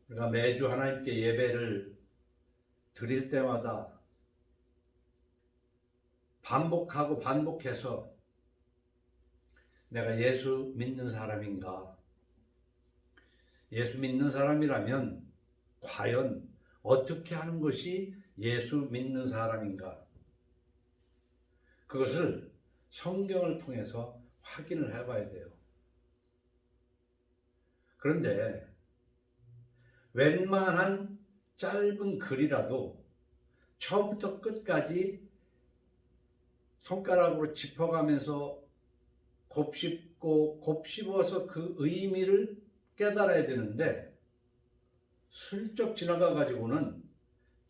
우리가 매주 하나님께 예배를 드릴 때마다 반복하고 반복해서 내가 예수 믿는 사람인가? 예수 믿는 사람이라면 과연 어떻게 하는 것이 예수 믿는 사람인가? 그것을 성경을 통해서 확인을 해봐야 돼요. 그런데 웬만한 짧은 글이라도 처음부터 끝까지 손가락으로 짚어가면서 곱씹고 곱씹어서 그 의미를 깨달아야 되는데 슬쩍 지나가 가지고는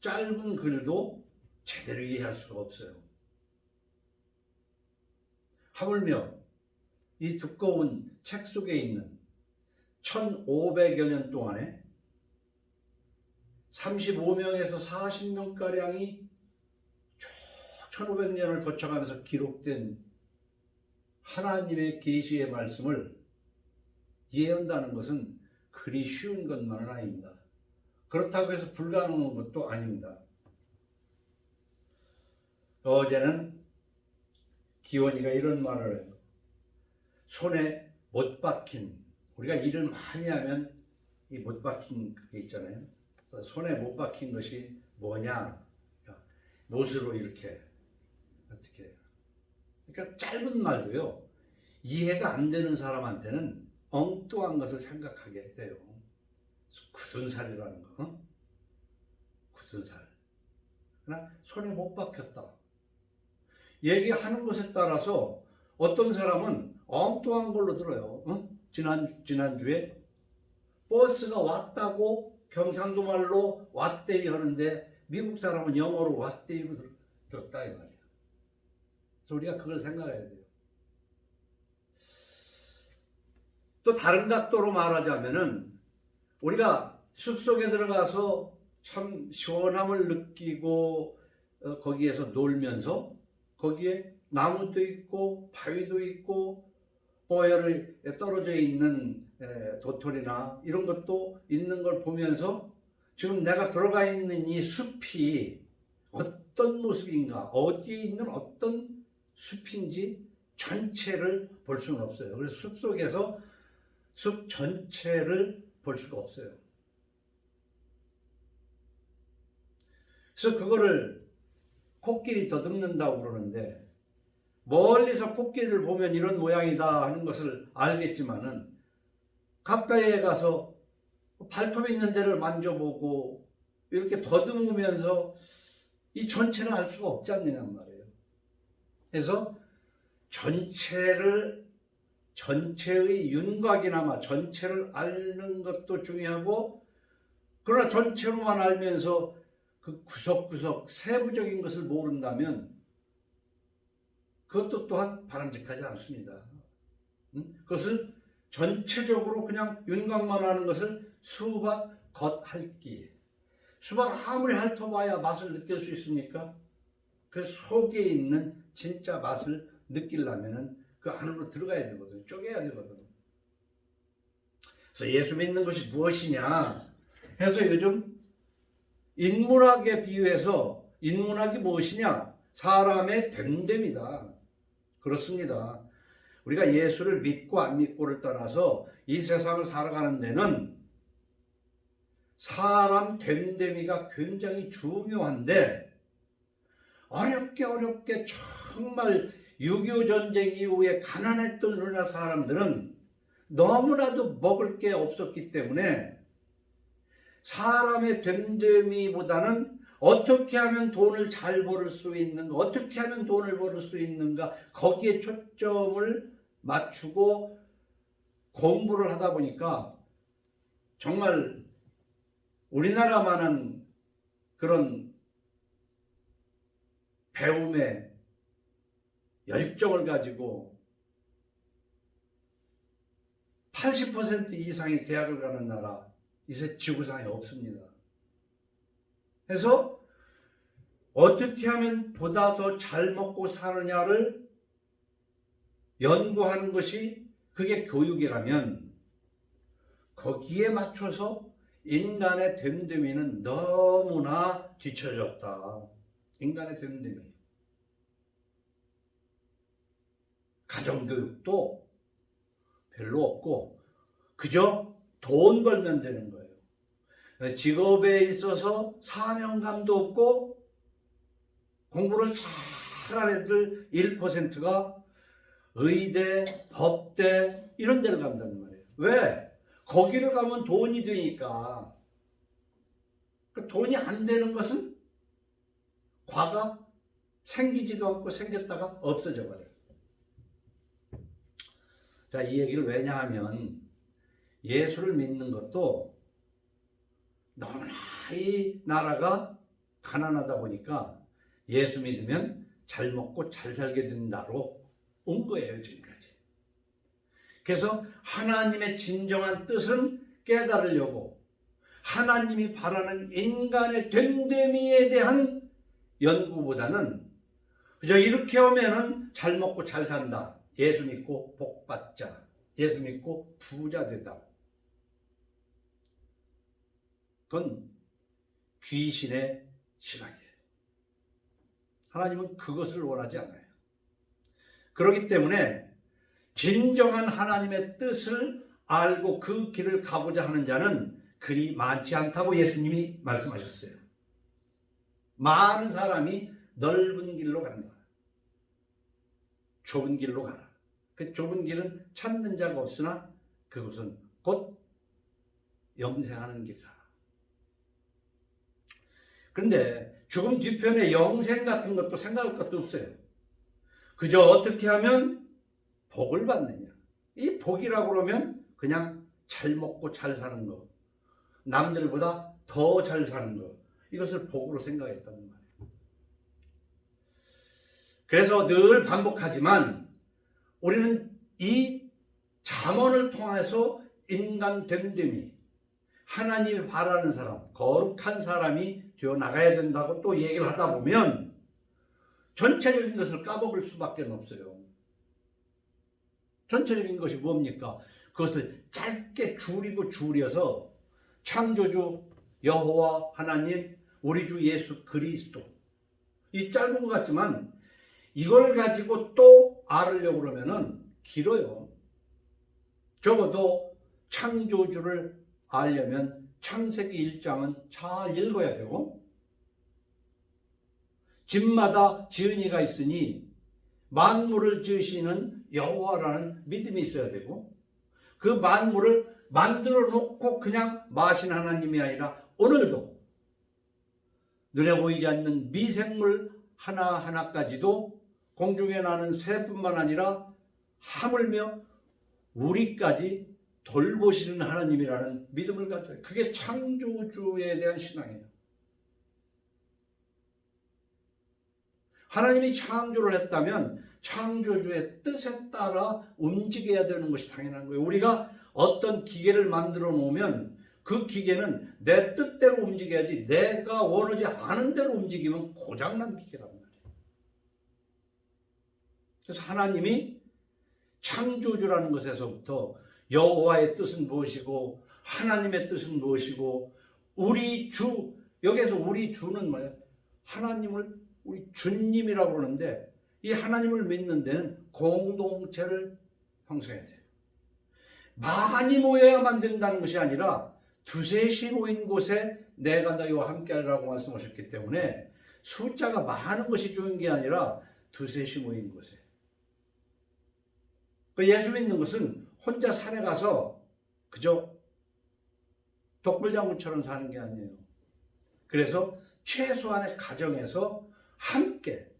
짧은 글도 제대로 이해할 수가 없어요. 하물며 이 두꺼운 책 속에 있는 1500여 년 동안에 35명에서 40명가량이 쭉 1500년을 거쳐가면서 기록된 하나님의 계시의 말씀을 이해한다는 것은 그리 쉬운 것만은 아닙니다. 그렇다고 해서 불가능한 것도 아닙니다. 어제는 기원이가 이런 말을 해요. 손에 못 박힌, 우리가 일을 많이 하면 이 못 박힌 그게 있잖아요. 손에 못 박힌 것이 뭐냐? 못으로 이렇게 어떻게 해요? 그러니까 짧은 말도요, 이해가 안 되는 사람한테는 엉뚱한 것을 생각하게 돼요. 굳은 살이라는 거, 굳은 살. 그러나 손에 못 박혔다. 얘기하는 것에 따라서 어떤 사람은 엉뚱한 걸로 들어요. 지난주에 버스가 왔다고 경상도 말로 왔대이 하는데 미국 사람은 영어로 왔대이로 들었다 이 말이야. 그래서 우리가 그걸 생각해야 돼요. 또 다른 각도로 말하자면은 우리가 숲속에 들어가서 참 시원함을 느끼고 거기에서 놀면서 거기에 나무도 있고 바위도 있고 보혈에 떨어져 있는 도토리나 이런 것도 있는 걸 보면서 지금 내가 들어가 있는 이 숲이 어떤 모습인가, 어디에 있는 어떤 숲인지 전체를 볼 수는 없어요. 그래서 숲속에서 숲 전체를 볼 수가 없어요. 그래서 그거를 코끼리 더듬는다고 그러는데 멀리서 코끼리를 보면 이런 모양이다 하는 것을 알겠지만은 가까이에 가서 발톱 있는 데를 만져보고 이렇게 더듬으면서 이 전체를 알 수가 없지 않느냐 말이에요. 그래서 전체의 윤곽이나마 전체를 아는 것도 중요하고, 그러나 전체로만 알면서 그 구석구석 세부적인 것을 모른다면 그것도 또한 바람직하지 않습니다. 그것을 전체적으로 그냥 윤곽만 아는 것을 수박 겉핥기. 수박 아무리 핥아봐야 맛을 느낄 수 있습니까? 그 속에 있는 진짜 맛을 느끼려면은 그 안으로 들어가야 되거든요. 쪼개야 되거든요. 그래서 예수 믿는 것이 무엇이냐 해서 요즘 인문학에 비유해서 인문학이 무엇이냐? 사람의 됨됨이다. 그렇습니다. 우리가 예수를 믿고 안 믿고를 떠나서 이 세상을 살아가는 데는 사람 됨됨이가 굉장히 중요한데, 어렵게 정말 6.25 전쟁 이후에 가난했던 우리나라 사람들은 너무나도 먹을 게 없었기 때문에 사람의 됨됨이보다는 어떻게 하면 돈을 잘 벌을 수 있는가, 어떻게 하면 돈을 벌을 수 있는가, 거기에 초점을 맞추고 공부를 하다 보니까 정말 우리나라만한 그런 배움의 열정을 가지고 80% 이상이 대학을 가는 나라, 이제 지구상에 없습니다. 그래서 어떻게 하면 보다 더 잘 먹고 사느냐를 연구하는 것이 그게 교육이라면 거기에 맞춰서 인간의 됨됨이는 너무나 뒤처졌다. 인간의 됨됨이. 가정교육도 별로 없고 그저 돈 벌면 되는 거예요. 직업에 있어서 사명감도 없고 공부를 잘하는 애들 1%가 의대, 법대 이런 데를 간단 말이에요. 왜? 거기를 가면 돈이 되니까. 그 돈이 안 되는 것은 과가 생기지도 않고 생겼다가 없어져 버려요. 자, 이 얘기를 왜냐 하면 예수를 믿는 것도 너무나 이 나라가 가난하다 보니까 예수 믿으면 잘 먹고 잘 살게 된다로 온 거예요, 지금까지. 그래서 하나님의 진정한 뜻은 깨달으려고 하나님이 바라는 인간의 됨됨이에 대한 연구보다는 그저 이렇게 하면은 잘 먹고 잘 산다. 예수 믿고 복 받자. 예수 믿고 부자 되다. 그건 귀신의 신학이에요. 하나님은 그것을 원하지 않아요. 그렇기 때문에 진정한 하나님의 뜻을 알고 그 길을 가고자 하는 자는 그리 많지 않다고 예수님이 말씀하셨어요. 많은 사람이 넓은 길로 간다. 좁은 길로 가라. 그 좁은 길은 찾는 자가 없으나 그것은 곧 영생하는 길이다. 그런데 죽음 뒤편에 영생 같은 것도 생각할 것도 없어요. 그저 어떻게 하면 복을 받느냐. 이 복이라고 그러면 그냥 잘 먹고 잘 사는 거, 남들보다 더 잘 사는 거, 이것을 복으로 생각했다는 말이에요. 그래서 늘 반복하지만 우리는 이 잠언을 통해서 인간 됨됨이, 하나님이 바라는 사람, 거룩한 사람이 되어 나가야 된다고 또 얘기를 하다 보면 전체적인 것을 까먹을 수밖에 없어요. 전체적인 것이 뭡니까? 그것을 짧게 줄여서 창조주 여호와 하나님, 우리 주 예수 그리스도, 이 짧은 것 같지만 이걸 가지고 또 알으려고 그러면은 길어요. 적어도 창조주를 알려면 창세기 1장은 잘 읽어야 되고, 집마다 지은이가 있으니 만물을 지으시는 여호와라는 믿음이 있어야 되고, 그 만물을 만들어 놓고 그냥 마신 하나님이 아니라 오늘도 눈에 보이지 않는 미생물 하나하나까지도 공중에 나는 새뿐만 아니라 하물며 우리까지 돌보시는 하나님이라는 믿음을 가져요. 그게 창조주에 대한 신앙이에요. 하나님이 창조를 했다면 창조주의 뜻에 따라 움직여야 되는 것이 당연한 거예요. 우리가 어떤 기계를 만들어 놓으면 그 기계는 내 뜻대로 움직여야지, 내가 원하지 않은 대로 움직이면 고장난 기계란 말이에요. 그래서 하나님이 창조주라는 것에서부터 여호와의 뜻은 무엇이고 하나님의 뜻은 무엇이고, 우리 주, 여기에서 우리 주는 뭐예요? 하나님을 우리 주님이라고 그러는데, 이 하나님을 믿는 데는 공동체를 형성해야 돼요. 많이 모여야만 된다는 것이 아니라 두셋이 모인 곳에 내가 너희와 함께하라고 말씀하셨기 때문에 숫자가 많은 것이 중요한 게 아니라 두셋이 모인 곳에. 예수 믿는 것은 혼자 산에 가서 그저 독불장군처럼 사는 게 아니에요. 그래서 최소한의 가정에서 함께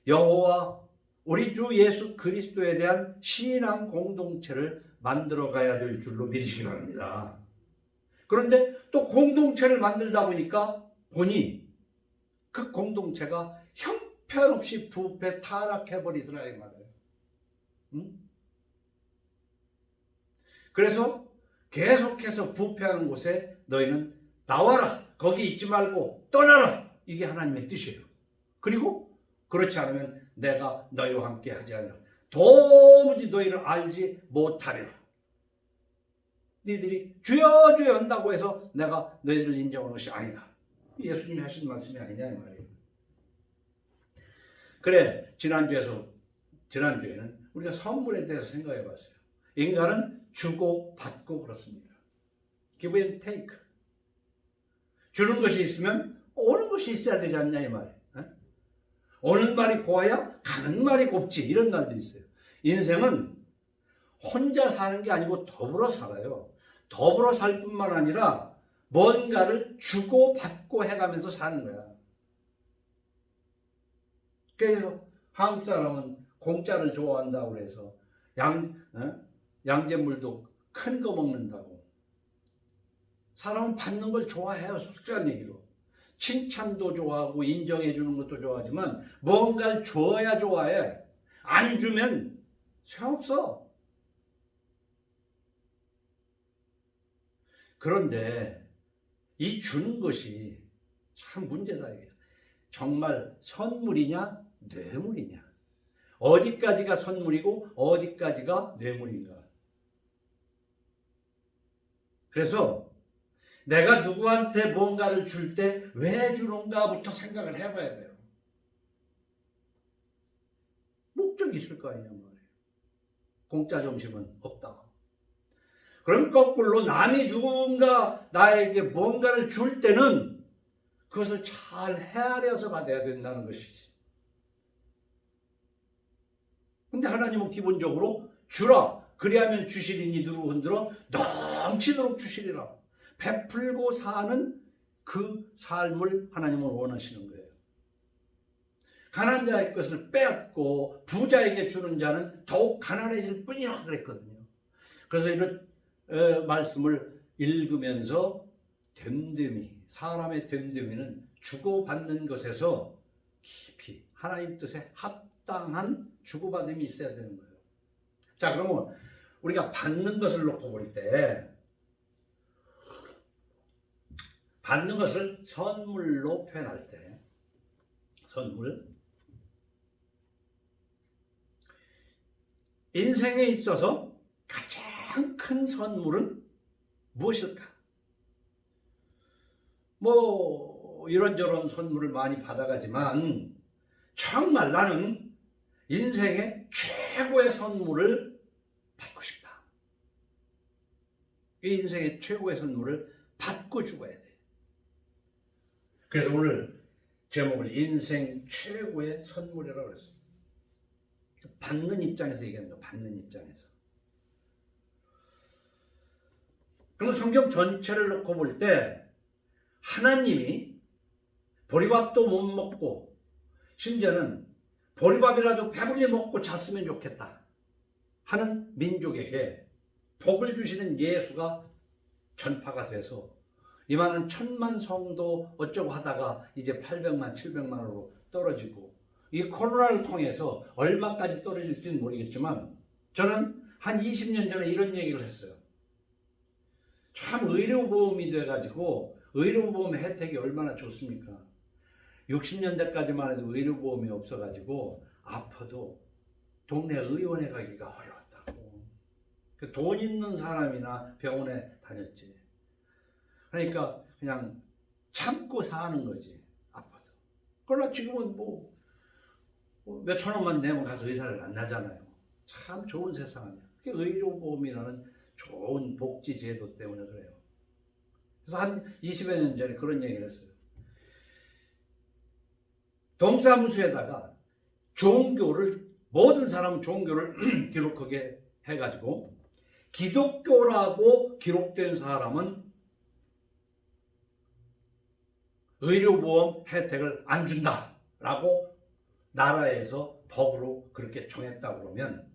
여호와 우리 주 예수 그리스도에 대한 신앙 공동체를 만들어 가야 될 줄로 믿으시기 바랍니다. 그런데 또 공동체를 만들다 보니까 보니 그 공동체가 형편없이 부패 타락해버리더라 이 말이에요. 그래서 계속해서 부패하는 곳에 너희는 나와라, 거기 있지 말고 떠나라, 이게 하나님의 뜻이에요. 그리고 그렇지 않으면 내가 너희와 함께 하지 않으라, 도무지 너희를 알지 못하리라. 너희들이 주여 주여 한다고 해서 내가 너희들을 인정하는 것이 아니다. 예수님이 하신 말씀이 아니냐 이 말이에요. 그래 지난주에는 우리가 선물에 대해서 생각해 봤어요. 인간은 주고 받고 그렇습니다. Give and take. 주는 것이 있으면 오는 것이 있어야 되지 않냐 이 말이에요. 오는 말이 고와야 가는 말이 곱지, 이런 말도 있어요. 인생은 혼자 사는 게 아니고 더불어 살아요. 더불어 살 뿐만 아니라 뭔가를 주고 받고 해가면서 사는 거야. 그래서 한국 사람은 공짜를 좋아한다고 해서 양잿물도 큰 거 먹는다고. 사람은 받는 걸 좋아해요. 솔직한 얘기로. 칭찬도 좋아하고 인정해 주는 것도 좋아하지만 뭔가를 줘야 좋아해. 안 주면 소용없어. 그런데 이 주는 것이 참 문제다 이게. 정말 선물이냐 뇌물이냐. 어디까지가 선물이고 어디까지가 뇌물인가. 그래서 내가 누구한테 뭔가를 줄 때 왜 주는가부터 생각을 해봐야 돼요. 목적이 있을 거 아니냐 말이에요. 공짜 점심은 없다. 그럼 거꾸로 남이 누군가 나에게 뭔가를 줄 때는 그것을 잘 헤아려서 받아야 된다는 것이지. 근데 하나님은 기본적으로 주라. 그리하면 주시리니 누르고 흔들어 넘치도록 주시리라. 베풀고 사는 그 삶을 하나님은 원하시는 거예요. 가난한 자의 것을 빼앗고 부자에게 주는 자는 더욱 가난해질 뿐이라 그랬거든요. 그래서 이런 말씀을 읽으면서 됨됨이, 사람의 됨됨이는 주고받는 것에서 깊이 하나님 뜻에 합당한 주고받음이 있어야 되는 거예요. 자, 그러면 우리가 받는 것을 놓고 볼 때, 받는 것을 선물로 표현할 때, 선물, 인생에 있어서 가장 큰 선물은 무엇일까? 뭐 이런저런 선물을 많이 받아가지만 정말 나는 인생의 최고의 선물을 받고 싶다. 이 인생의 최고의 선물을 받고 죽어야 돼. 그래서 오늘 제목을 인생 최고의 선물이라고 그랬어요. 받는 입장에서 얘기하는 거야. 받는 입장에서. 그럼 성경 전체를 놓고 볼 때 하나님이 보리밥도 못 먹고 심지어는 보리밥이라도 배불리 먹고 잤으면 좋겠다 하는 민족에게 복을 주시는 예수가 전파가 돼서 이만한 1000만 성도 어쩌고 하다가 이제 800만, 700만으로 떨어지고, 이 코로나를 통해서 얼마까지 떨어질지는 모르겠지만 저는 한 20년 전에 이런 얘기를 했어요. 참 의료보험이 돼가지고 의료보험 혜택이 얼마나 좋습니까? 60년대까지만 해도 의료보험이 없어가지고 아파도 동네 의원에 가기가 어려웠다고. 돈 있는 사람이나 병원에 다녔지. 그러니까 그냥 참고 사는 거지, 아파서. 그러나 지금은 뭐 몇천 원만 내면 가서 의사를 만나잖아요. 참 좋은 세상 아니야. 그게 의료보험이라는 좋은 복지 제도 때문에 그래요. 그래서 한 20여 년 전에 그런 얘기를 했어요. 동사무소에다가 종교를, 모든 사람은 종교를 기록하게 해가지고 기독교라고 기록된 사람은 의료보험 혜택을 안 준다라고 나라에서 법으로 그렇게 정했다 그러면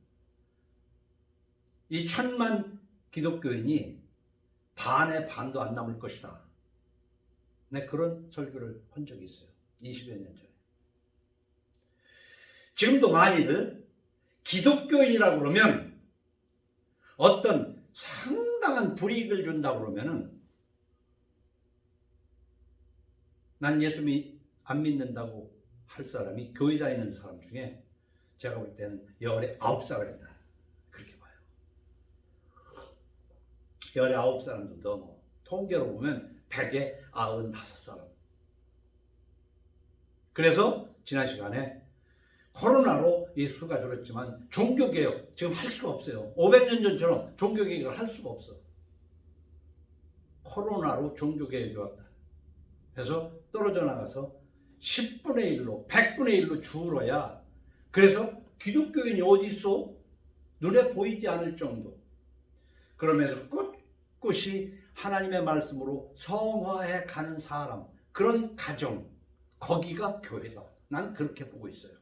이 1000만 기독교인이 반의 반도 안 남을 것이다. 네, 그런 설교를 한 적이 있어요. 20여 년 전에. 지금도 만일 기독교인이라고 그러면 어떤 상당한 불이익을 준다고 그러면은 난 예수 안 믿는다고 할 사람이 교회 다니는 사람 중에 제가 볼 때는 19살이다. 그렇게 봐요. 19사람도 넘어. 통계로 보면 100에 95사람. 그래서 지난 시간에 코로나로 이 수가 줄었지만 종교개혁 지금 할 수가 없어요. 500년 전처럼 종교개혁을 할 수가 없어. 코로나로 종교개혁이 왔다. 그래서 떨어져 나가서 10분의 1로 100분의 1로 줄어야, 그래서 기독교인이 어디 있어? 눈에 보이지 않을 정도. 그러면서 꿋꿋이 하나님의 말씀으로 성화해 가는 사람, 그런 가정, 거기가 교회다. 난 그렇게 보고 있어요.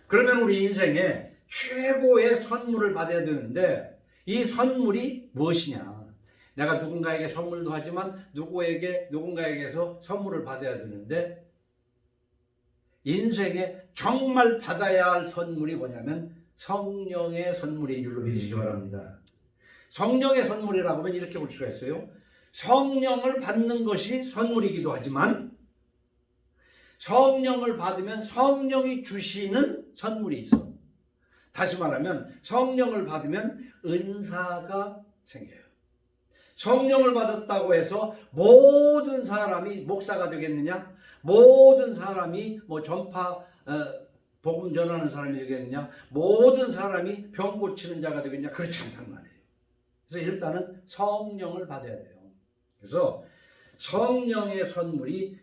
그러면 우리 인생에 최고의 선물을 받아야 되는데, 이 선물이 무엇이냐? 내가 누군가에게 선물도 하지만 누군가에게서 선물을 받아야 되는데, 인생에 정말 받아야 할 선물이 뭐냐면 성령의 선물인 줄로 믿으시기 바랍니다. 성령의 선물이라고 하면 이렇게 볼 수가 있어요. 성령을 받는 것이 선물이기도 하지만 성령을 받으면 성령이 주시는 선물이 있어. 다시 말하면 성령을 받으면 은사가 생겨요. 성령을 받았다고 해서 모든 사람이 목사가 되겠느냐? 모든 사람이 복음 전하는 사람이 되겠느냐? 모든 사람이 병 고치는 자가 되겠느냐? 그렇지 않단 말이에요. 그래서 일단은 성령을 받아야 돼요. 그래서 성령의 선물이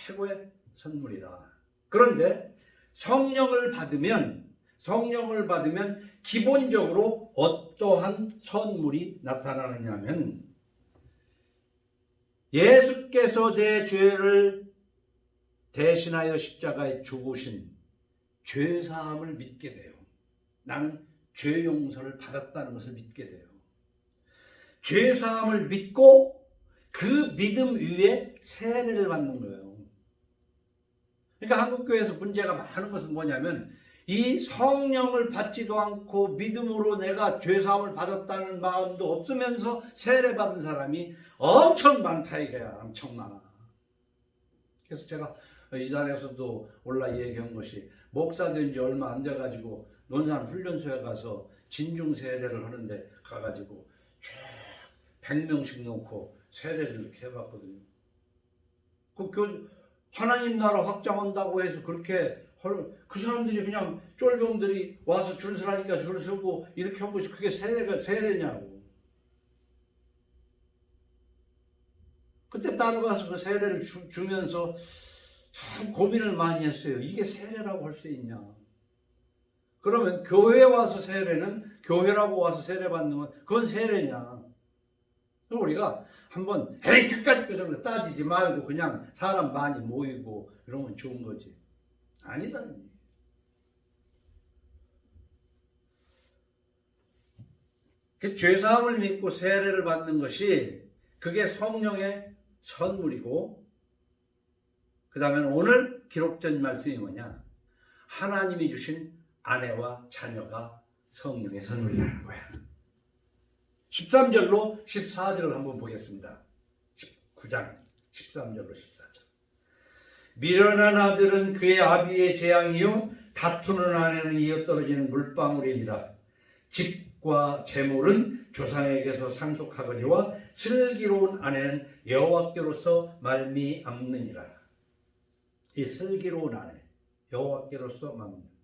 최고의 선물이다. 그런데 성령을 받으면 기본적으로 어떠한 선물이 나타나느냐 하면, 예수께서 내 죄를 대신하여 십자가에 죽으신 죄사함을 믿게 돼요. 나는 죄 용서를 받았다는 것을 믿게 돼요. 죄사함을 믿고 그 믿음 위에 세례를 받는 거예요. 그러니까 한국교회에서 문제가 많은 것은 뭐냐면, 이 성령을 받지도 않고 믿음으로 내가 죄사함을 받았다는 마음도 없으면서 세례받은 사람이 엄청 많다 이거야. 엄청 많아. 그래서 제가 이단에서도 올라 얘기한 것이, 목사 된 지 얼마 안 돼가지고 논산 훈련소에 가서 진중 세례를 하는데 가가지고 쫙 100명씩 놓고 세례를 이렇게 해봤거든요. 하나님 나라 확장한다고 해서 그렇게, 그 사람들이 그냥 쫄병들이 와서 줄 서라니까 줄 서고 이렇게 한 것이 그게 세례냐고. 그때 따라가서 그 세례를 주면서 참 고민을 많이 했어요. 이게 세례라고 할 수 있냐? 그러면 교회에 와서 교회라고 와서 세례 받는 건 그건 세례냐? 우리가 한번 끝까지 따지지 말고 그냥 사람 많이 모이고 이러면 좋은 거지. 아니다. 그 죄사함을 믿고 세례를 받는 것이 그게 성령의 선물이고, 그 다음에 오늘 기록된 말씀이 뭐냐? 하나님이 주신 아내와 자녀가 성령의 선물이라는 거야. 13절로 14절을 한번 보겠습니다. 19장 13절로 14절. 미련한 아들은 그의 아비의 재앙이요 다투는 아내는 이어떨어지는 물방울이니라. 집과 재물은 조상에게서 상속하거니와 슬기로운 아내는 여호와께로서 말미암느니라. 이 슬기로운 아내, 여호와께로서 말미암느니라.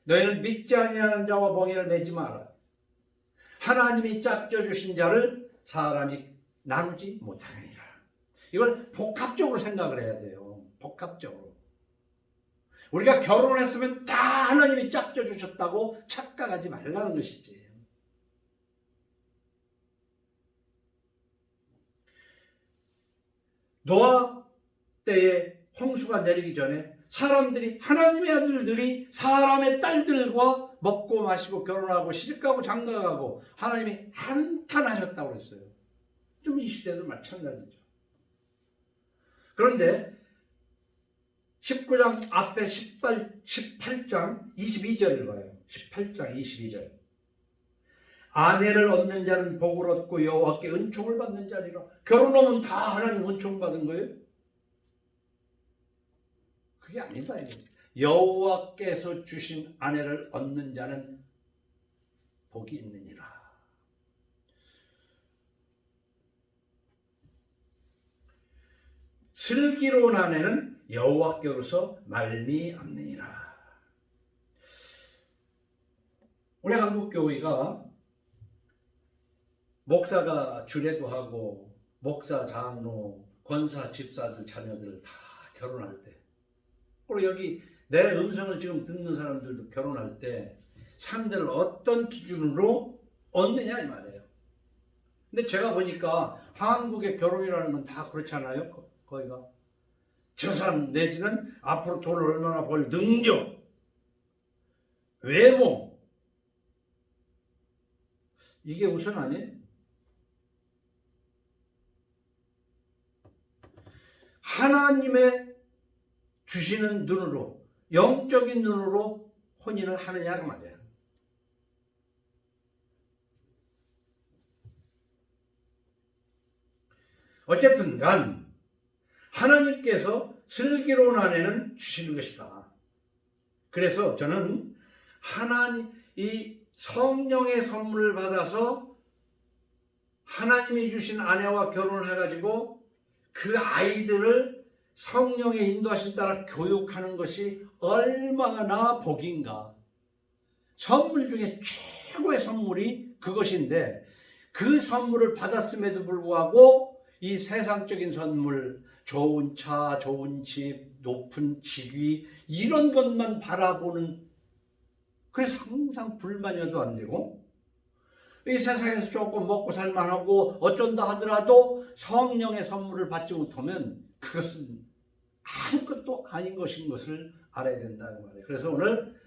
너희는 믿지 아니하는 자와 멍에를 매지 마라. 하나님이 짝져 주신 자를 사람이 나누지 못하느니라. 이걸 복합적으로 생각을 해야 돼요. 복합적으로. 우리가 결혼을 했으면 다 하나님이 짝져 주셨다고 착각하지 말라는 것이지. 노아 때에 홍수가 내리기 전에 하나님의 아들들이 사람의 딸들과 먹고 마시고 결혼하고 시집가고 장가가고 하나님이 한탄하셨다고 그랬어요. 좀 이 시대도 마찬가지죠. 그런데 19장 앞에 18장 22절을 봐요. 18장 22절. 아내를 얻는 자는 복을 얻고 여호와께 은총을 받는 자리라. 결혼하면 다 하나님 은총 받은 거예요? 그게 아니다. 여호와께서 주신 아내를 얻는 자는 복이 있느니라. 슬기로운 아내는 여호와께로서 말미암느니라. 우리 한국교회가 목사가 주례도 하고 목사, 장로, 권사, 집사들, 자녀들 다 결혼할 때, 그리고 여기 내 음성을 지금 듣는 사람들도 결혼할 때 상대를 어떤 기준으로 얻느냐 이 말이에요. 근데 제가 보니까 한국의 결혼이라는 건 다 그렇잖아요. 거기가 재산 내지는 앞으로 돈을 얼마나 벌 능력, 외모, 이게 우선 아니에요. 하나님의 주시는 눈으로, 영적인 눈으로 혼인을 하느냐 그 말이에요. 어쨌든 간 하나님께서 슬기로운 아내는 주시는 것이다. 그래서 저는 이 성령의 선물을 받아서 하나님이 주신 아내와 결혼을 해가지고 그 아이들을 성령의 인도하심 따라 교육하는 것이 얼마나 복인가. 선물 중에 최고의 선물이 그것인데, 그 선물을 받았음에도 불구하고 이 세상적인 선물, 좋은 차, 좋은 집, 높은 직위, 이런 것만 바라보는, 그래서 항상 불만이어도 안 되고, 이 세상에서 조금 먹고 살만하고 어쩐다 하더라도 성령의 선물을 받지 못하면 그것은 아무것도 아닌 것인 것을 알아야 된다는 말이에요. 그래서 오늘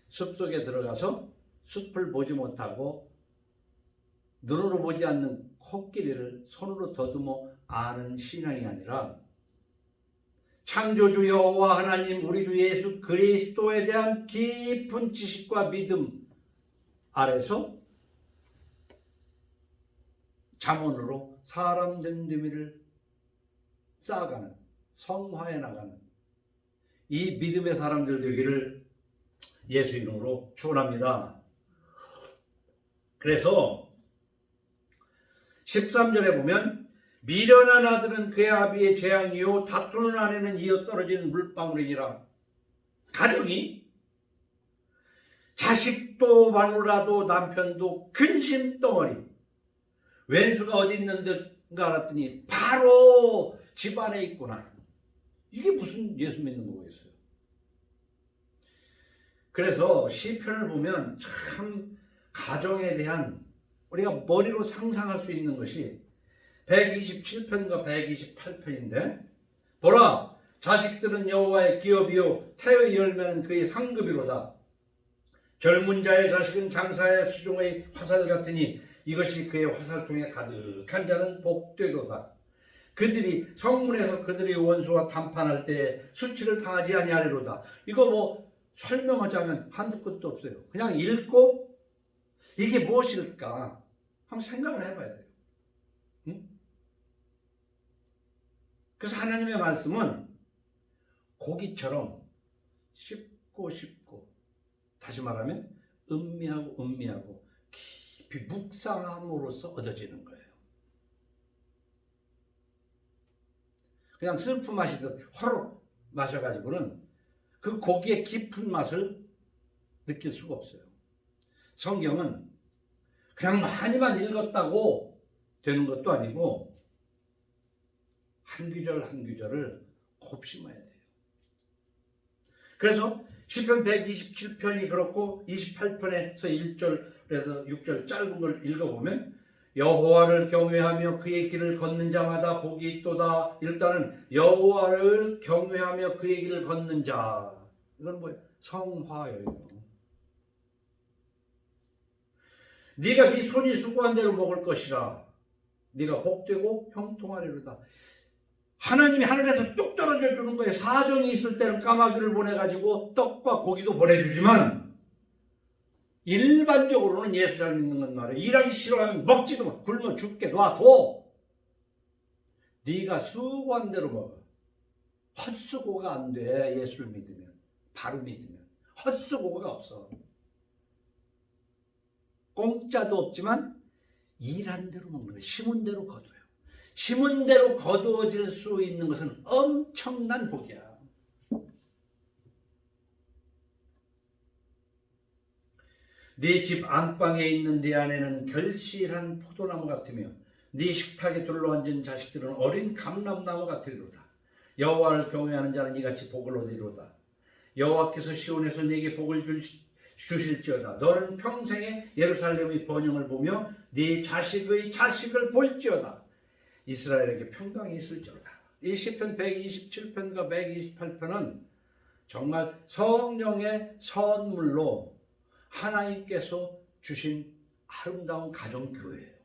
숲속에 들어가서 숲을 보지 못하고 눈으로 보지 않는 코끼리를 손으로 더듬어 아는 신앙이 아니라, 창조주 여호와 하나님 우리 주 예수 그리스도에 대한 깊은 지식과 믿음 아래서 잠언으로 사람 됨됨이를 쌓아가는, 성화해 나가는 이 믿음의 사람들 되기를 예수 이름으로 축원합니다. 그래서 13절에 보면, 미련한 아들은 그의 아비의 재앙이요 다투는 아내는 이어 떨어지는 물방울이니라. 가정이, 자식도 마누라도 남편도 근심덩어리, 왼수가 어디 있는가 알았더니 바로 집 안에 있구나. 이게 무슨 예수 믿는 거겠어요. 그래서 시편을 보면 참 가정에 대한 우리가 머리로 상상할 수 있는 것이 127편과 128편인데, 보라, 자식들은 여호와의 기업이요 태의 열매는 그의 상급이로다. 젊은 자의 자식은 장사의 수종의 화살 같으니 이것이 그의 화살통에 가득한 자는 복되도다. 그들이 성문에서 그들의 원수와談판할 때 수치를 당하지 아니하리로다. 이거 뭐 설명하자면 한두 끝도 없어요. 그냥 읽고 이게 무엇일까 한번 생각을 해봐야 돼요. 응? 그래서 하나님의 말씀은 고기처럼 쉽고 다시 말하면 음미하고 깊이 묵상함으로써 얻어지는 거예요. 그냥 슬프 마시듯 호로록 마셔가지고는 그 고기의 깊은 맛을 느낄 수가 없어요. 성경은 그냥 많이만 읽었다고 되는 것도 아니고 한 구절 한 구절을 곱씹어야 돼요. 그래서 시편 127편이 그렇고 28편에서 1절에서 6절 짧은 걸 읽어보면, 여호와를 경외하며 그의 길을 걷는 자마다 복이 있도다. 일단은 여호와를 경외하며 그의 길을 걷는 자, 이건 뭐예요? 성화예요. 네가 네 손이 수고한 대로 먹을 것이라. 네가 복되고 형통하리로다. 하나님이 하늘에서 뚝 떨어져 주는 거예요. 사정이 있을 때는 까마귀를 보내가지고 떡과 고기도 보내주지만, 일반적으로는 예수 잘 믿는 건 말이에요. 일하기 싫어하면 먹지도 마. 굶어 죽게 놔둬. 네가 수고한 대로 먹어. 헛수고가 안 돼. 예수를 믿으면, 바로 믿으면 헛수고가 없어. 공짜도 없지만 일한 대로 먹는 거예요. 심은 대로 거둬요. 심은 대로 거두어질 수 있는 것은 엄청난 복이야. 네 집 안방에 있는 네 아내는 결실한 포도나무 같으며 네 식탁에 둘러앉은 자식들은 어린 감람나무 같으리로다. 여호와를 경외하는 자는 이같이 복을 얻으리로다. 여호와께서 시온에서 네게 복을 주실지어다. 너는 평생에 예루살렘의 번영을 보며 네 자식의 자식을 볼지어다. 이스라엘에게 평강이 있을지어다. 이 시편 127편과 128편은 정말 성령의 선물로 하나님께서 주신 아름다운 가정교회예요.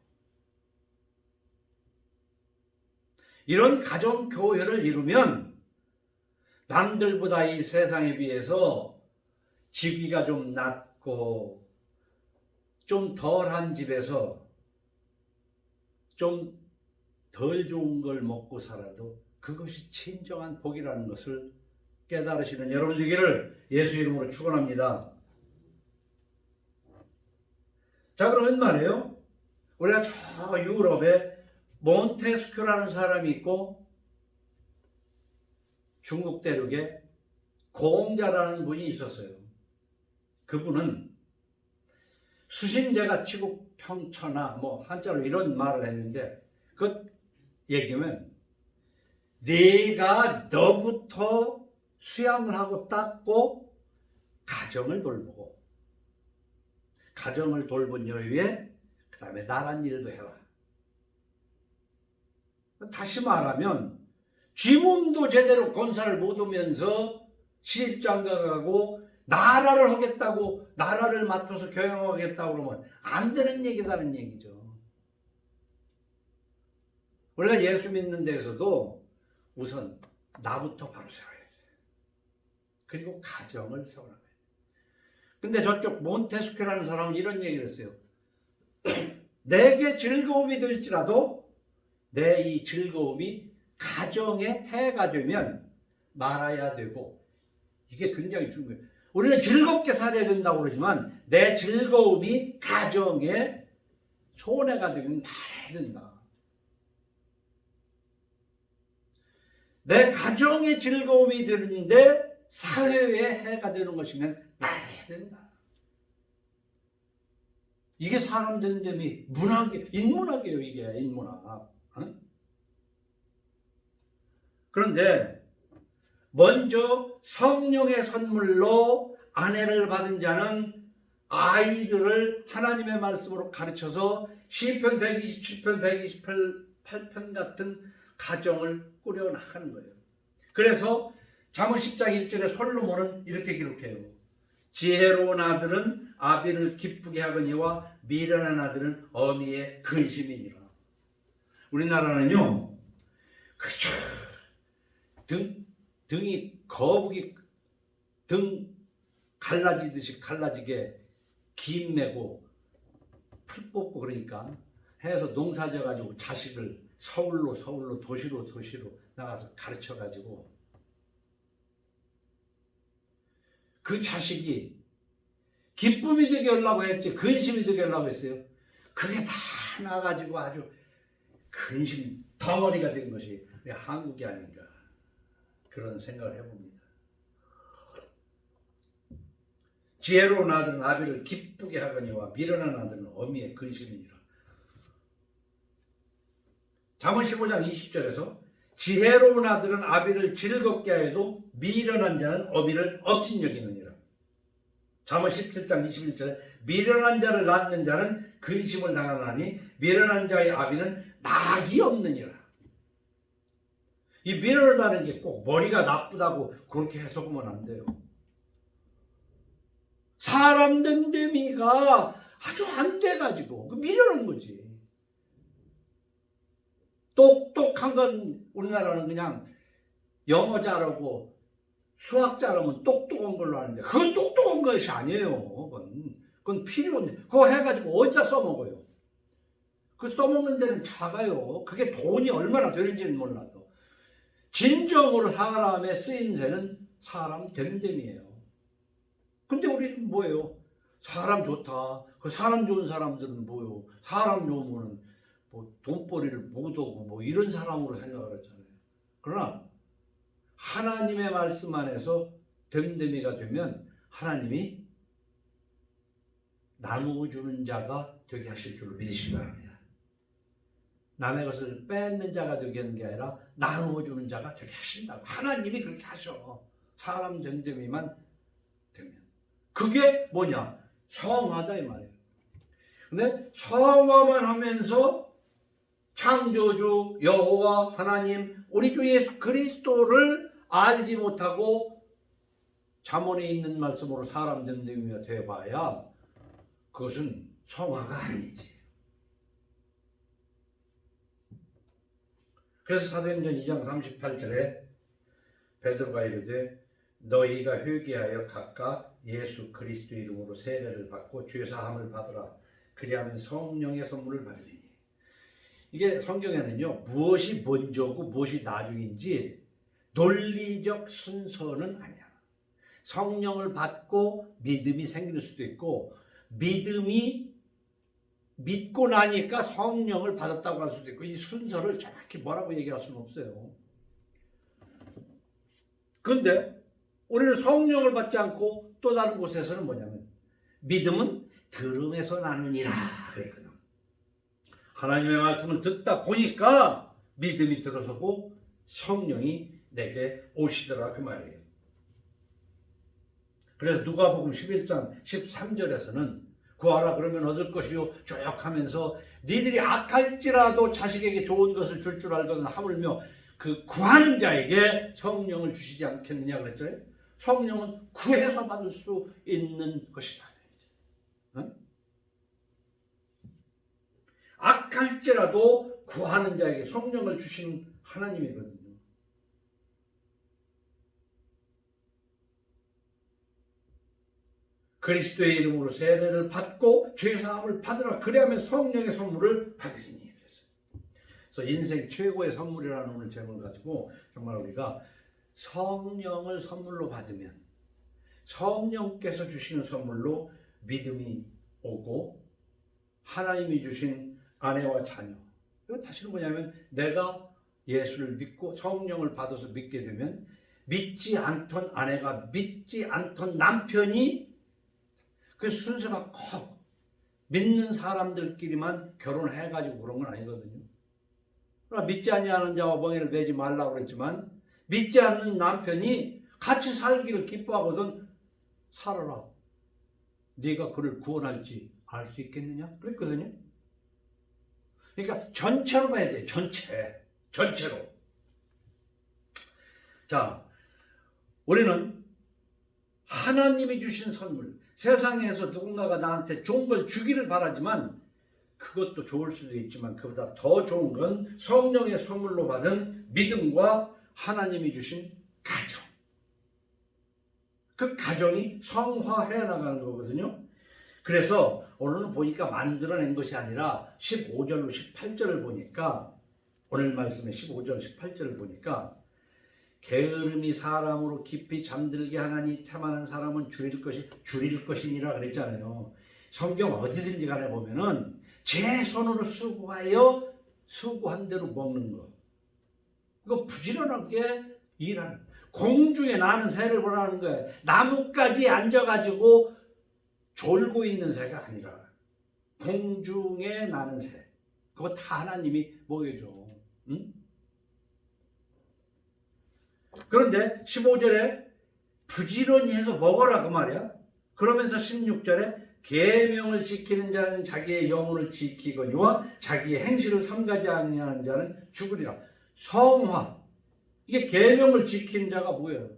이런 가정교회를 이루면 남들보다 이 세상에 비해서 직위가 좀 낮고 좀 덜한 집에서 좀 덜 좋은 걸 먹고 살아도 그것이 진정한 복이라는 것을 깨달으시는 여러분 되기를 예수 이름으로 축원합니다. 자, 그러면 말이에요. 우리가 저 유럽에 몬테스큐라는 사람이 있고 중국 대륙에 공자라는 분이 있었어요. 그분은 수신제가 치국평천하 뭐 한자로 이런 말을 했는데 그 얘기면 내가 너부터 수양을 하고 닦고 가정을 돌보고 가정을 돌본 여유에 그 다음에 나란 일도 해라. 다시 말하면 쥐몸도 제대로 건사를 못 오면서 시집장가 가고 나라를 하겠다고 나라를 맡아서 경영하겠다고 그러면 안 되는 얘기다는 얘기죠. 우리가 예수 믿는 데에서도 우선 나부터 바로 세워야 돼요. 그리고 가정을 세워야 돼요. 근데 저쪽 몬테스큐라는 사람은 이런 얘기를 했어요. 내게 즐거움이 될지라도 내 이 즐거움이 가정에 해가 되면 말아야 되고 이게 굉장히 중요해요. 우리는 즐겁게 살아야 된다고 그러지만 내 즐거움이 가정에 손해가 되면 말아야 된다. 내 가정의 즐거움이 되는데 사회에 해가 되는 것이면 말해야 된다. 이게 사람 된됨이 문학이 인문학이에요. 이게 인문학. 그런데 먼저 성령의 선물로 아내를 받은 자는 아이들을 하나님의 말씀으로 가르쳐서 시편 127편, 128편 같은 가정을 꾸려나가는 거예요. 그래서 잠언 10장 1절에 솔로몬은 이렇게 기록해요. 지혜로운 아들은 아비를 기쁘게 하거니와 미련한 아들은 어미의 근심이니라. 우리나라는요, 그저 등이 거북이 등 갈라지듯이 갈라지게 김 매고 풀 뽑고 그러니까 해서 농사져 가지고 자식을 서울로 도시로 나가서 가르쳐 가지고 그 자식이 기쁨이 되게 하려고 했지 근심이 되게 하려고 했어요. 그게 다 나가지고 아주 근심 덩어리가 된 것이 한국이 아닌가 그런 생각을 해봅니다. 지혜로운 아들은 아비를 기쁘게 하거니와 미련한 아들은 어미의 근심이니라. 잠언 15장 20절에서 지혜로운 아들은 아비를 즐겁게 하여도 미련한 자는 어미를 업신여기느니라. 잠언 17장 21절에 미련한 자를 낳는 자는 근심을 당하나니 미련한 자의 아비는 낙이 없느니라. 이 미련하다는 게 꼭 머리가 나쁘다고 그렇게 해석하면 안 돼요. 사람 됨됨이가 아주 안 돼가지고 미련한 거지. 똑똑한 건 우리나라는 그냥 영어 잘하고 수학 잘하면 똑똑한 걸로 아는데 그건 똑똑한 것이 아니에요. 그건 필요한데 그거 해가지고 어디다 써먹어요. 그 써먹는 데는 작아요. 그게 돈이 얼마나 되는지는 몰라도 진정으로 사람의 쓰임새는 사람 됨됨이에요. 근데 우리는 뭐예요? 사람 좋다. 그 사람 좋은 사람들은 뭐요? 사람 좋으면은 뭐 돈벌이를 못 오고 뭐 이런 사람으로 생각을 했잖아요. 그러나 하나님의 말씀 안에서 됨됨이가 되면 하나님이 나누어주는 자가 되게 하실 줄을 믿으시기 바랍니다. 남의 것을 뺏는 자가 되게 하는 게 아니라 나누어주는 자가 되게 하신다고. 하나님이 그렇게 하셔. 사람 됨됨이만 되면. 그게 뭐냐? 성화다 이 말이에요. 근데 성화만 하면서 창조주 여호와 하나님 우리 주 예수 그리스도를 알지 못하고 잠언에 있는 말씀으로 사람 됨됨이가 되어봐야 그것은 성화가 아니지. 그래서 사도행전 2장 38절에 베드로가 이르되 너희가 회개하여 각각 예수 그리스도 이름으로 세례를 받고 죄사함을 받으라. 그리하면 성령의 선물을 받으리니. 이게 성경에는요 무엇이 먼저고 무엇이 나중인지 논리적 순서는 아니야. 성령을 받고 믿음이 생길 수도 있고 믿음이 믿고 나니까 성령을 받았다고 할 수도 있고 이 순서를 정확히 뭐라고 얘기할 수는 없어요. 그런데 우리는 성령을 받지 않고 또 다른 곳에서는 뭐냐면 믿음은 들음에서 나느니라 그랬거든. 하나님의 말씀을 듣다 보니까 믿음이 들어서고 성령이 내게 오시더라 그 말이에요. 그래서 누가복음 11장 13절에서는 구하라 그러면 얻을 것이요 쭉 하면서 니들이 악할지라도 자식에게 좋은 것을 줄 줄 알거든 하물며 그 구하는 자에게 성령을 주시지 않겠느냐 그랬죠. 성령은 구해서 받을 수 있는 것이다. 응? 악할지라도 구하는 자에게 성령을 주시는 하나님이거든요. 그리스도의 이름으로 세례를 받고 죄사함을 받으라. 그래야만 성령의 선물을 받으시니. 그래서 인생 최고의 선물이라는 오늘 제목을 가지고 정말 우리가 성령을 선물로 받으면 성령께서 주시는 선물로 믿음이 오고 하나님이 주신 아내와 자녀. 이거 다시는 뭐냐면 내가 예수를 믿고 성령을 받아서 믿게 되면 믿지 않던 아내가 믿지 않던 남편이 그 순서가 꼭 믿는 사람들끼리만 결혼해가지고 그런 건 아니거든요. 그러나 믿지 아니하는 자와 멍에를 매지 말라고 그랬지만 믿지 않는 남편이 같이 살기를 기뻐하거든. 살아라. 네가 그를 구원할지 알 수 있겠느냐? 그랬거든요. 그러니까 전체로 봐야 돼. 전체로. 자, 우리는 하나님이 주신 선물, 세상에서 누군가가 나한테 좋은 걸 주기를 바라지만 그것도 좋을 수도 있지만 그보다 더 좋은 건 성령의 선물로 받은 믿음과 하나님이 주신 가정. 그 가정이 성화해 나가는 거거든요. 그래서 오늘은 보니까 만들어낸 것이 아니라 15절로 18절을 보니까 오늘 말씀의 15절 18절을 보니까 게으름이 사람으로 깊이 잠들게 하나니 탐하는 사람은 줄일 것이니라 그랬잖아요. 성경 어디든지 간에 보면은 제 손으로 수고하여 수고한 대로 먹는 거. 이거 부지런하게 일하는. 공중에 나는 새를 보라는 거예요. 나뭇가지에 앉아가지고 졸고 있는 새가 아니라 공중에 나는 새. 그거 다 하나님이 먹여줘. 응? 그런데 15절에 부지런히 해서 먹어라 그 말이야. 그러면서 16절에 계명을 지키는 자는 자기의 영혼을 지키거니와 자기의 행실을 삼가지 아니하는 자는 죽으리라. 성화. 이게 계명을 지키는 자가 뭐예요?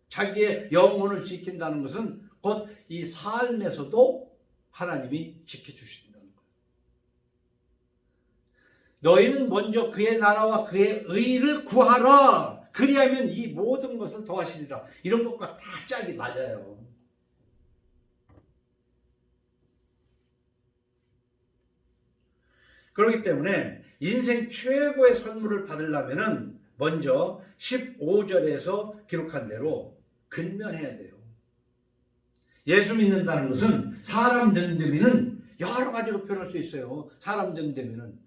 자기의 영혼을 지킨다는 것은 곧 이 삶에서도 하나님이 지켜주신다는 거예요. 너희는 먼저 그의 나라와 그의 의를 구하라. 그리하면 이 모든 것을 더하시리라. 이런 것과 다 짝이 맞아요. 그렇기 때문에 인생 최고의 선물을 받으려면 먼저 15절에서 기록한 대로 근면해야 돼요. 예수 믿는다는 것은 사람 됨됨이는 여러 가지로 표현할 수 있어요. 사람 됨됨이는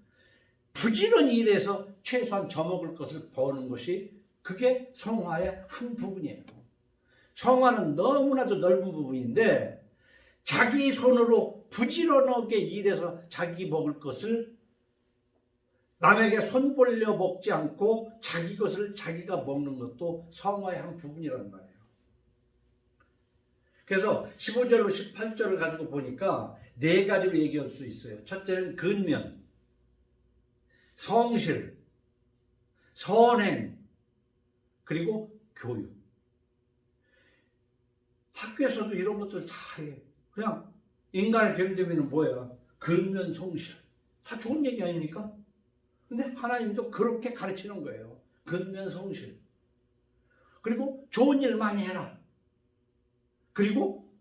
부지런히 일해서 최소한 저먹을 것을 버는 것이 그게 성화의 한 부분이에요. 성화는 너무나도 넓은 부분인데 자기 손으로 부지런하게 일해서 자기 먹을 것을 남에게 손 벌려 먹지 않고 자기 것을 자기가 먹는 것도 성화의 한 부분이라는 말이에요. 그래서 15절로 18절을 가지고 보니까 네 가지로 얘기할 수 있어요. 첫째는 근면, 성실, 선행, 그리고 교육. 학교에서도 이런 것들 다 해요. 그냥 인간의 됨됨이는 뭐야? 근면, 성실. 다 좋은 얘기 아닙니까? 근데 하나님도 그렇게 가르치는 거예요. 근면, 성실. 그리고 좋은 일 많이 해라. 그리고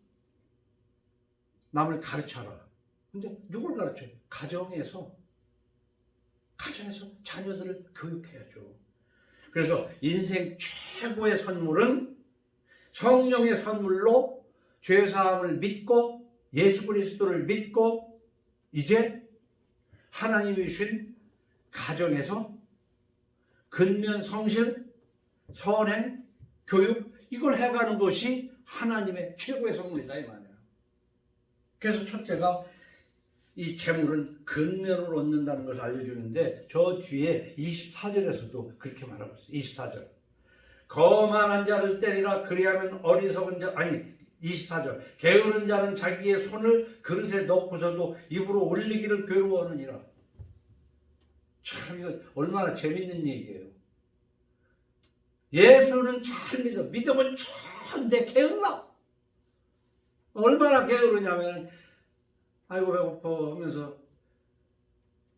남을 가르쳐라. 근데 누굴 가르쳐요? 가정에서 자녀들을 교육해야죠. 그래서 인생 최고의 선물은 성령의 선물로 죄사함을 믿고 예수 그리스도를 믿고 이제 하나님이 주신 가정에서 근면, 성실, 선행, 교육 이걸 해가는 것이 하나님의 최고의 선물이다 이 말이야. 그래서 첫째가 이 재물은 근면을 얻는다는 것을 알려주는데 저 뒤에 24절에서도 그렇게 말하고 있어요. 24절 거만한 자를 때리라 그리하면 어리석은 자 24절 게으른 자는 자기의 손을 그릇에 넣고서도 입으로 올리기를 괴로워하느니라. 참 이거 얼마나 재밌는 얘기예요. 예수는 잘 믿어. 믿으면 좋은데 게을러. 얼마나 게으르냐면 아이고 배고파 하면서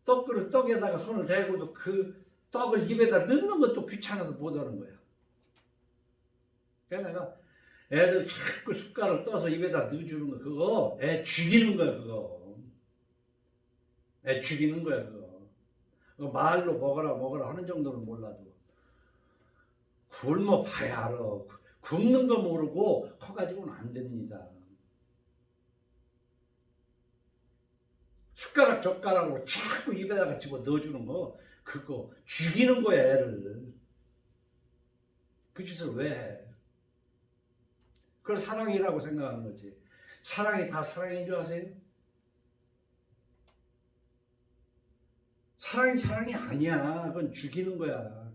떡에다가 손을 대고도 그 떡을 입에다 넣는 것도 귀찮아서 못하는 거야. 그래서 내가 애들 자꾸 숟가락을 떠서 입에다 넣어주는 거 그거 애 죽이는 거야 그거. 애 죽이는 거야 그거. 말로 먹어라 하는 정도는 몰라도 굶어 봐야 알아. 굶는 거 모르고 커가지고는 안 됩니다. 숟가락 젓가락으로 자꾸 입에다가 집어 넣어주는 거 그거 죽이는 거야 애를. 그 짓을 왜 해? 그걸 사랑이라고 생각하는 거지. 사랑이 다 사랑인 줄 아세요? 사랑이 아니야. 그건 죽이는 거야.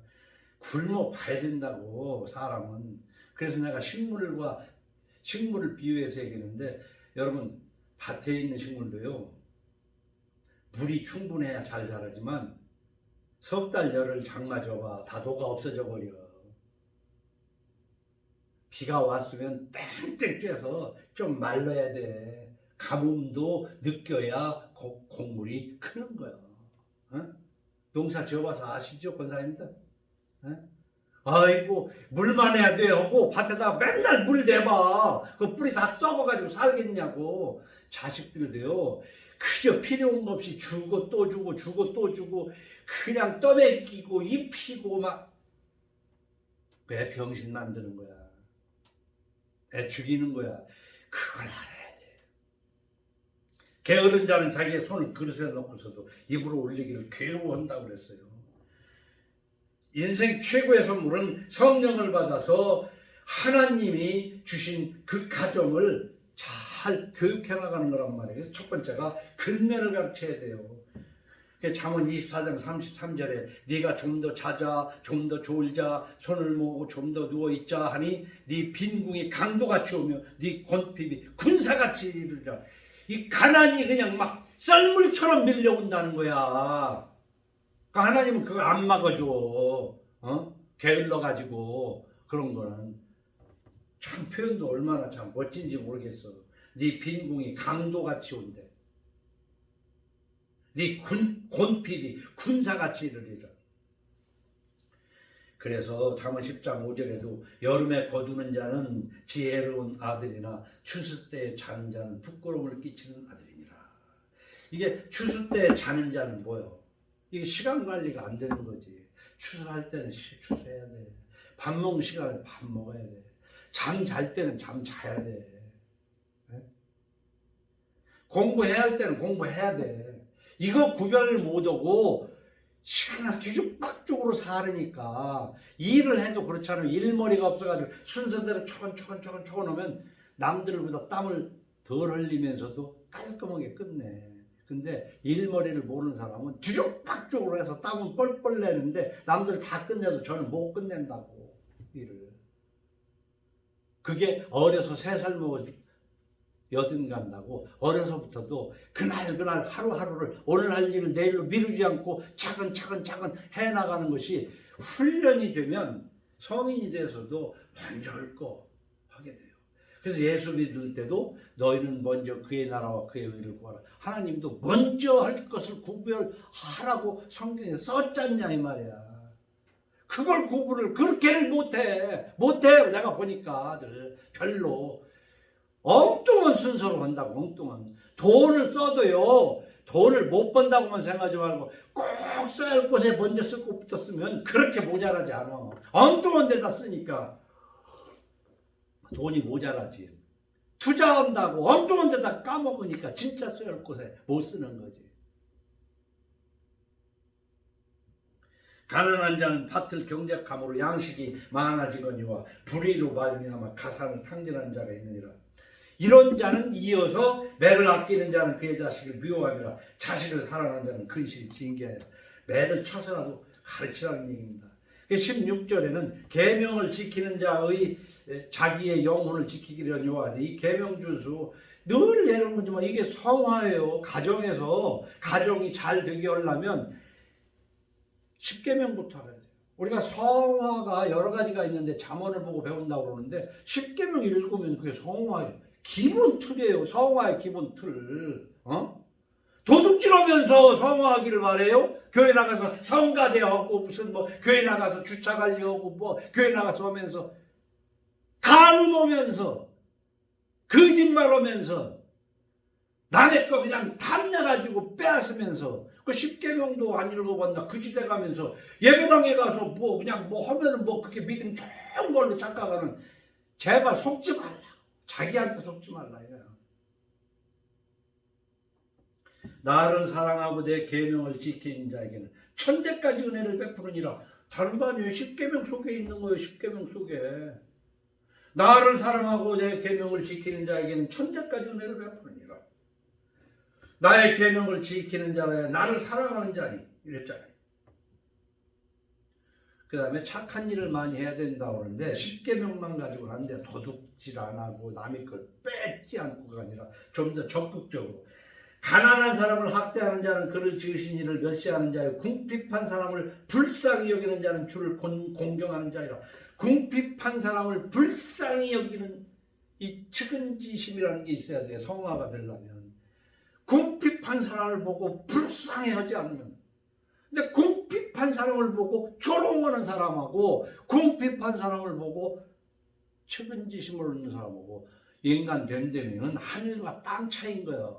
굶어 봐야 된다고 사람은. 그래서 내가 식물을 비유해서 얘기하는데 여러분 밭에 있는 식물도요 물이 충분해야 잘 자라지만 석 달 열흘 장마 줘봐 다 녹아 없어져 버려. 비가 왔으면 땡땡 쬐서 좀 말라야 돼. 가뭄도 느껴야 곡물이 크는 거야. 어? 농사 지어봐서 아시죠 권사님들? 어? 아이고 물만 해야 돼 하고 밭에다 맨날 물 대봐. 그 뿌리 다 썩어가지고 살겠냐고. 자식들도요 그저 필요한 거 없이 주고 또 주고 그냥 떠먹이고 입히고 막 왜 병신 만드는 거야. 애 죽이는 거야. 그걸 알아야 돼. 게으른 자는 자기의 손을 그릇에 넣고서도 입으로 올리기를 괴로워한다고 그랬어요. 인생 최고의 선물은 성령을 받아서 하나님이 주신 그 가정을 잘 교육해 나가는 거란 말이에요. 그래서 첫 번째가 근면을 가르쳐야 돼요. 잠언 24장 33절에 네가 좀 더 자자 좀 더 졸자 손을 모으고 좀 더 누워있자 하니 네 빈궁이 강도같이 오며 네 곤핍이 군사같이 이르리라. 이 가난이 그냥 막 썰물처럼 밀려온다는 거야. 그러니까 하나님은 그거 안 막아줘. 게을러가지고 그런 거는 참 표현도 얼마나 참 멋진지 모르겠어. 네 빈궁이 강도같이 온대. 네 곤핍이 군사같이 이르리라. 그래서 잠언 10장 5절에도 여름에 거두는 자는 지혜로운 아들이나 추수 때에 자는 자는 부끄러움을 끼치는 아들이니라. 이게 추수 때에 자는 자는 뭐예요? 이게 시간 관리가 안 되는 거지. 추수할 때는 추수해야 돼. 밥 먹는 시간에 밥 먹어야 돼. 잠 잘 때는 잠 자야 돼. 공부해야 할 때는 공부해야 돼. 이거 구별을 못하고 시간을 뒤죽박죽으로 살으니까 일을 해도 그렇잖아요. 일머리가 없어가지고 순서대로 초건 오면 남들보다 땀을 덜 흘리면서도 깔끔하게 끝내. 근데 일머리를 모르는 사람은 뒤죽박죽으로 해서 땀은 뻘뻘 내는데 남들 다 끝내도 저는 못 끝낸다고 일을. 그게 어려서 3살 먹어서 여든 간다고 어려서부터도 그날 하루하루를 오늘 할 일을 내일로 미루지 않고 차근차근 해나가는 것이 훈련이 되면 성인이 돼서도 먼저 할 거 하게 돼요. 그래서 예수 믿을 때도 너희는 먼저 그의 나라와 그의 의를 구하라. 하나님도 먼저 할 것을 구별하라고 성경에 썼잖냐 이 말이야. 그걸 구분을 그렇게를 못해. 내가 보니까 아들 별로 엉뚱한 순서로 한다고. 엉뚱한 돈을 써도요, 돈을 못 번다고만 생각하지 말고 꼭 써야 할 곳에 먼저 쓸 곳부터 쓰면 그렇게 모자라지 않아. 엉뚱한 데다 쓰니까 돈이 모자라지. 투자한다고 엉뚱한 데다 까먹으니까 진짜 써야 할 곳에 못 쓰는 거지. 가난한 자는 밭을 경작함으로 양식이 많아지거니와 불의로 말미암아 가산을 탕진하는 자가 있느니라. 이런 자는 이어서 매를 아끼는 자는 그의 자식을 미워함이라. 자식을 사랑하는 자는 그 일을 징계하리라. 매를 쳐서라도 가르치라는 얘기입니다. 16절에는 계명을 지키는 자의 자기의 영혼을 지키기려니와 이 계명주수 늘 예를 들지만 이게 성화예요. 가정에서 가정이 잘 되게 하려면 10계명부터 알아야 돼요. 우리가 성화가 여러 가지가 있는데 잠언을 보고 배운다고 그러는데 10계명 읽으면 그게 성화예요. 기본 틀이에요. 성화의 기본 틀. 도둑질하면서 성화하기를 말해요. 교회 나가서 성가대하고 무슨 교회 나가서 주차 관리하고 교회 나가서 하면서 간음하면서 거짓말하면서 남의 거 그냥 탐내가지고 빼앗으면서 그 10계명도 안 읽어봤나 그지대 가면서 예배당에 가서 그냥 하면은 그게 믿음 좋은 걸로 착각하는. 제발 속지 말라. 자기한테 속지 말라 이거야. 나를 사랑하고 내 계명을 지키는 자에게는 천대까지 은혜를 베푸느니라. 다른 거 아니에요. 10계명 속에 있는 거예요. 10계명 속에. 나를 사랑하고 내 계명을 지키는 자에게는 천대까지 은혜를 베푸느니라. 나의 계명을 지키는 자라 나를 사랑하는 자니 이랬잖아요. 그 다음에 착한 일을 많이 해야 된다고 하는데 10계명만 가지고는 안 돼. 도둑질 안 하고 남의 걸 뺏지 않고가 아니라 좀 더 적극적으로. 가난한 사람을 학대하는 자는 그를 지으신 이를 멸시하는 자요 궁핍한 사람을 불쌍히 여기는 자는 주를 공경하는 자이라. 궁핍한 사람을 불쌍히 여기는 이 측은지심이라는 게 있어야 돼. 성화가 되려면. 궁핍한 사람을 보고 불쌍해하지 않으면. 근데 궁핍한 사람을 보고 조롱하는 사람하고 궁핍한 사람을 보고 측은지심을 얻는 사람하고 인간 됨됨이는 하늘과 땅 차이인 거야.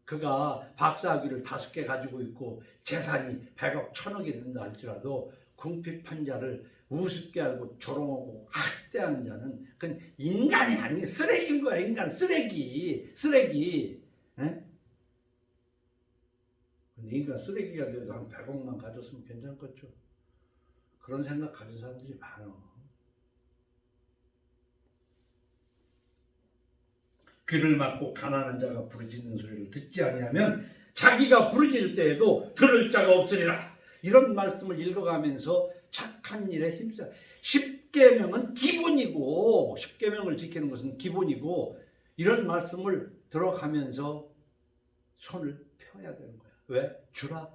그가 박사학위를 5개 가지고 있고 재산이 100억 1000억이 된다 할지라도 궁핍한 자를 우습게 알고 조롱하고 학대하는 자는 그건 인간이 아닌 쓰레기인 거야. 인간 쓰레기. 에? 인간 쓰레기가 돼도 한 100억만 가졌으면 괜찮겠죠. 그런 생각 가진 사람들이 많아. 귀를 막고 가난한 자가 부르짖는 소리를 듣지 아니하면 자기가 부르짖을 때에도 들을 자가 없으리라. 이런 말씀을 읽어가면서 착한 일에 힘써. 10계명은 기본이고 10계명을 지키는 것은 기본이고 이런 말씀을 들어가면서 손을 펴야 되는 거야. 왜? 주라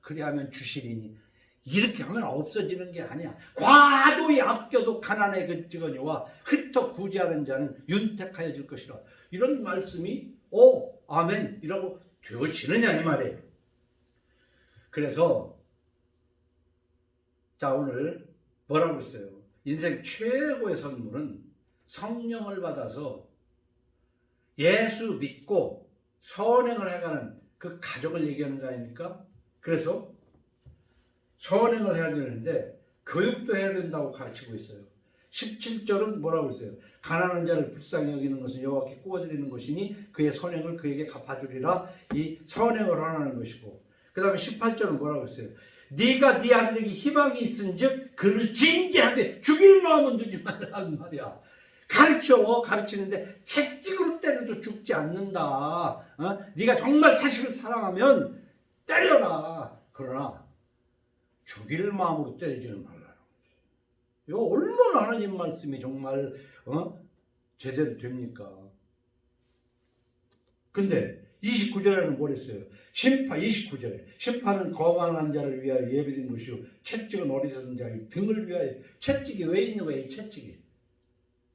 그리하면 주시리니. 이렇게 하면 없어지는 게 아니야. 과도히 아껴도 가난에 그치거니와 흩어 구제하는 자는 윤택하여질 것이라. 이런 말씀이 아멘 이라고 되어지느냐 이 말이에요. 그래서 자 오늘 뭐라고 했어요? 인생 최고의 선물은 성령을 받아서 예수 믿고 선행을 해가는 그 가족을 얘기하는 거 아닙니까? 그래서 선행을 해야 되는데 교육도 해야 된다고 가르치고 있어요. 17절은 뭐라고 했어요? 가난한 자를 불쌍히 여기는 것은 여호와께 구워드리는 것이니 그의 선행을 그에게 갚아주리라. 이 선행을 하라는 것이고, 그 다음에 18절은 뭐라고 했어요? 네가 네 아들에게 희망이 있은즉 그를 징계하되 죽일 마음은 두지 말라는 말이야. 가르치는데 채찍으로 때려도 죽지 않는다. 네가 정말 자식을 사랑하면 때려라. 그러나 죽일 마음으로 때리지는 말라는 거지. 이거 얼마나 하나님 말씀이 정말 제대로 됩니까? 근데 29절에는 뭐랬어요? 29절에 심판은 거만한 자를 위하여 예비된 것이요 채찍은 어리석은 자의 등을 위하여. 채찍이 왜 있는 거야? 이